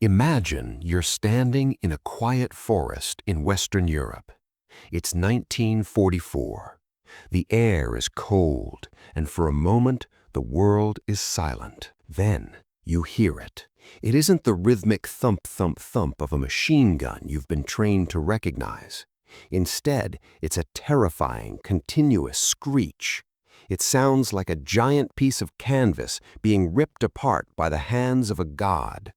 Imagine you're standing in a quiet forest in Western Europe. It's 1944. The air is cold, and for a moment, the world is silent. Then you hear it. It isn't the rhythmic thump, thump, thump of a machine gun you've been trained to recognize. Instead, it's a terrifying, continuous screech. It sounds like a giant piece of canvas being ripped apart by the hands of a god.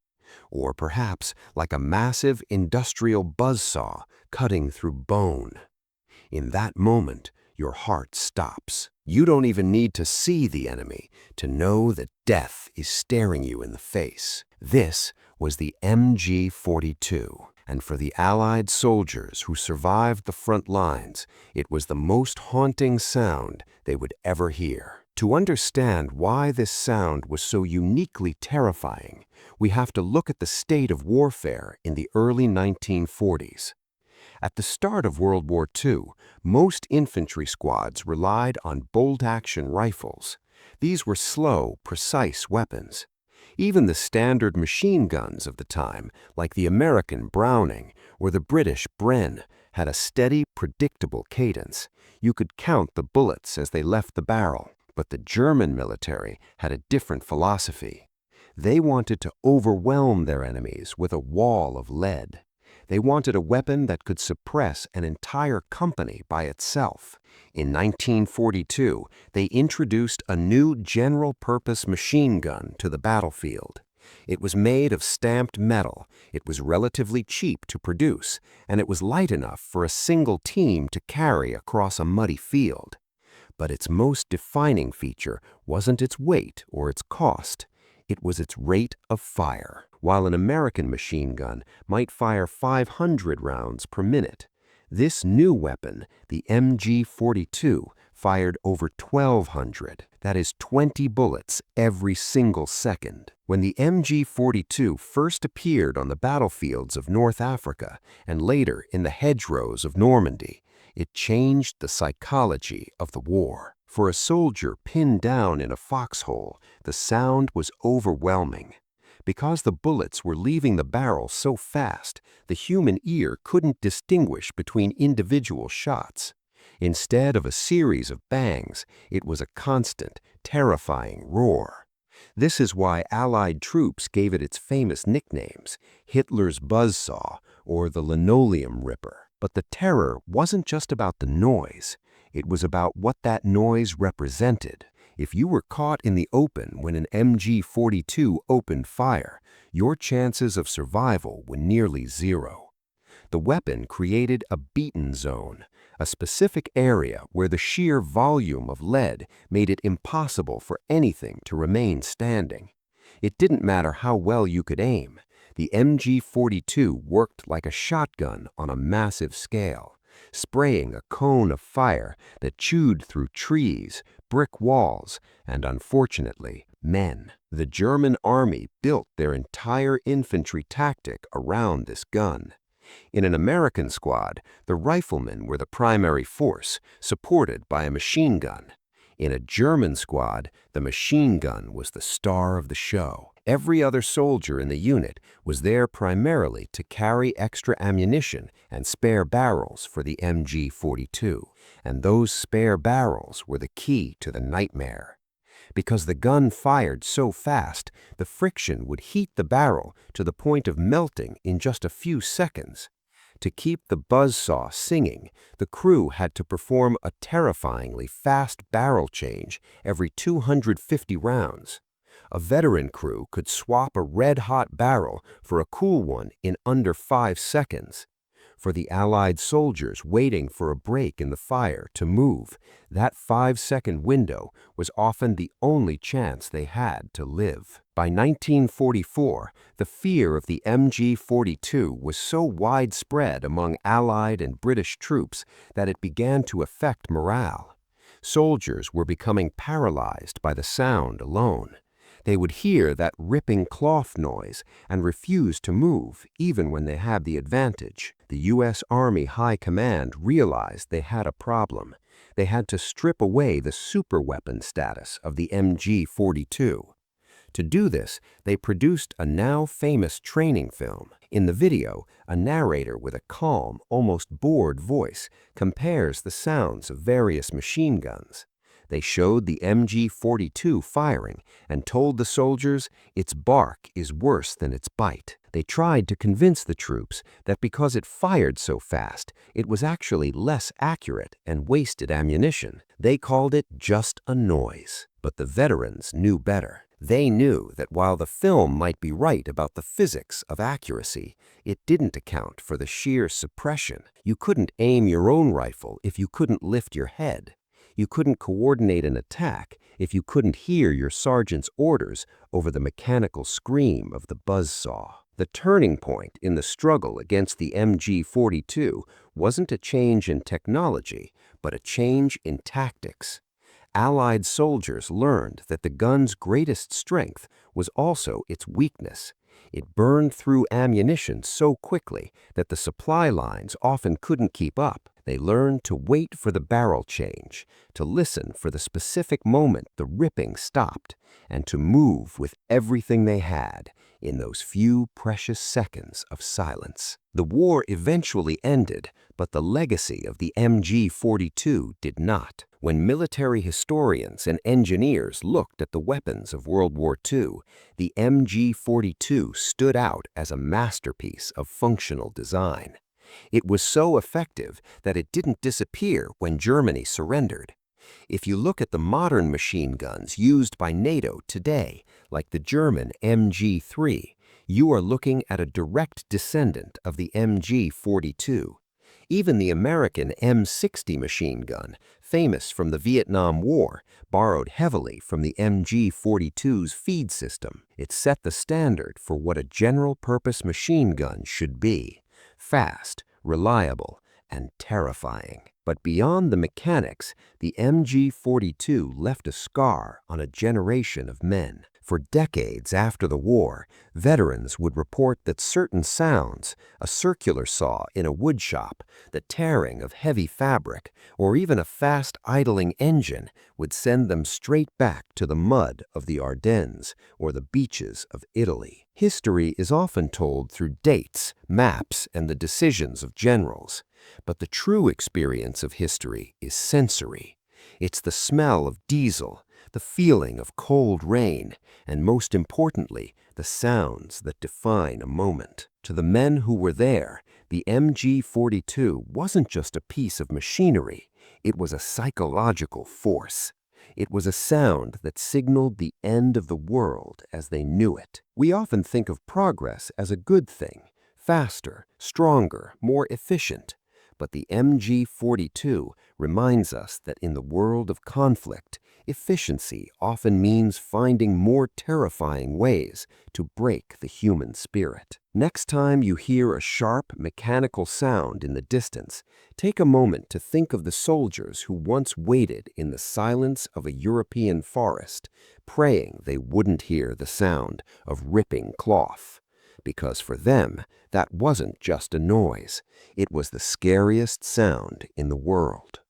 Or perhaps like a massive industrial buzzsaw cutting through bone. In that moment, your heart stops. You don't even need to see the enemy to know that death is staring you in the face. This was the MG-42, and for the Allied soldiers who survived the front lines, it was the most haunting sound they would ever hear. To understand why this sound was so uniquely terrifying, we have to look at the state of warfare in the early 1940s. At the start of World War II, most infantry squads relied on bolt-action rifles. These were slow, precise weapons. Even the standard machine guns of the time, like the American Browning or the British Bren, had a steady, predictable cadence. You could count the bullets as they left the barrel. But the German military had a different philosophy. They wanted to overwhelm their enemies with a wall of lead. They wanted a weapon that could suppress an entire company by itself. In 1942, they introduced a new general-purpose machine gun to the battlefield. It was made of stamped metal, it was relatively cheap to produce, and it was light enough for a single team to carry across a muddy field. But its most defining feature wasn't its weight or its cost. It was its rate of fire. While an American machine gun might fire 500 rounds per minute, this new weapon, the MG-42, fired over 1,200. That is 20 bullets every single second. When the MG-42 first appeared on the battlefields of North Africa and later in the hedgerows of Normandy, it changed the psychology of the war. For a soldier pinned down in a foxhole, the sound was overwhelming. Because the bullets were leaving the barrel so fast, the human ear couldn't distinguish between individual shots. Instead of a series of bangs, it was a constant, terrifying roar. This is why Allied troops gave it its famous nicknames, Hitler's Buzzsaw or the Linoleum Ripper. But the terror wasn't just about the noise. It was about what that noise represented. If you were caught in the open when an MG-42 opened fire, your chances of survival were nearly zero. The weapon created a beaten zone, a specific area where the sheer volume of lead made it impossible for anything to remain standing. It didn't matter how well you could aim. The MG-42 worked like a shotgun on a massive scale, spraying a cone of fire that chewed through trees, brick walls, and unfortunately, men. The German army built their entire infantry tactic around this gun. In an American squad, the riflemen were the primary force, supported by a machine gun. In a German squad, the machine gun was the star of the show. Every other soldier in the unit was there primarily to carry extra ammunition and spare barrels for the MG-42, and those spare barrels were the key to the nightmare. Because the gun fired so fast, the friction would heat the barrel to the point of melting in just a few seconds. To keep the buzzsaw singing, the crew had to perform a terrifyingly fast barrel change every 250 rounds. A veteran crew could swap a red-hot barrel for a cool one in under 5 seconds. For the Allied soldiers waiting for a break in the fire to move, that 5-second window was often the only chance they had to live. By 1944, the fear of the MG-42 was so widespread among Allied and British troops that it began to affect morale. Soldiers were becoming paralyzed by the sound alone. They would hear that ripping cloth noise and refuse to move even when they had the advantage. The U.S. Army High Command realized they had a problem. They had to strip away the superweapon status of the MG-42. To do this, they produced a now famous training film. In the video, a narrator with a calm, almost bored voice compares the sounds of various machine guns. They showed the MG-42 firing and told the soldiers its bark is worse than its bite. They tried to convince the troops that because it fired so fast, it was actually less accurate and wasted ammunition. They called it just a noise. But the veterans knew better. They knew that while the film might be right about the physics of accuracy, it didn't account for the sheer suppression. You couldn't aim your own rifle if you couldn't lift your head. You couldn't coordinate an attack if you couldn't hear your sergeant's orders over the mechanical scream of the buzzsaw. The turning point in the struggle against the MG-42 wasn't a change in technology, but a change in tactics. Allied soldiers learned that the gun's greatest strength was also its weakness. It burned through ammunition so quickly that the supply lines often couldn't keep up. They learned to wait for the barrel change, to listen for the specific moment the ripping stopped, and to move with everything they had in those few precious seconds of silence. The war eventually ended, but the legacy of the MG-42 did not. When military historians and engineers looked at the weapons of World War II, the MG-42 stood out as a masterpiece of functional design. It was so effective that it didn't disappear when Germany surrendered. If you look at the modern machine guns used by NATO today, like the German MG3, you are looking at a direct descendant of the MG-42. Even the American M60 machine gun, famous from the Vietnam War, borrowed heavily from the MG-42's feed system. It set the standard for what a general-purpose machine gun should be: fast, reliable, and terrifying. But beyond the mechanics, the MG-42 left a scar on a generation of men. For decades after the war, veterans would report that certain sounds, a circular saw in a wood shop, the tearing of heavy fabric, or even a fast idling engine would send them straight back to the mud of the Ardennes or the beaches of Italy. History is often told through dates, maps, and the decisions of generals. But the true experience of history is sensory. It's the smell of diesel, the feeling of cold rain, and most importantly, the sounds that define a moment. To the men who were there, the MG-42 wasn't just a piece of machinery, it was a psychological force. It was a sound that signaled the end of the world as they knew it. We often think of progress as a good thing: faster, stronger, more efficient. But the MG-42 reminds us that in the world of conflict, efficiency often means finding more terrifying ways to break the human spirit. Next time you hear a sharp, mechanical sound in the distance, take a moment to think of the soldiers who once waited in the silence of a European forest, praying they wouldn't hear the sound of ripping cloth. Because for them, that wasn't just a noise. It was the scariest sound in the world.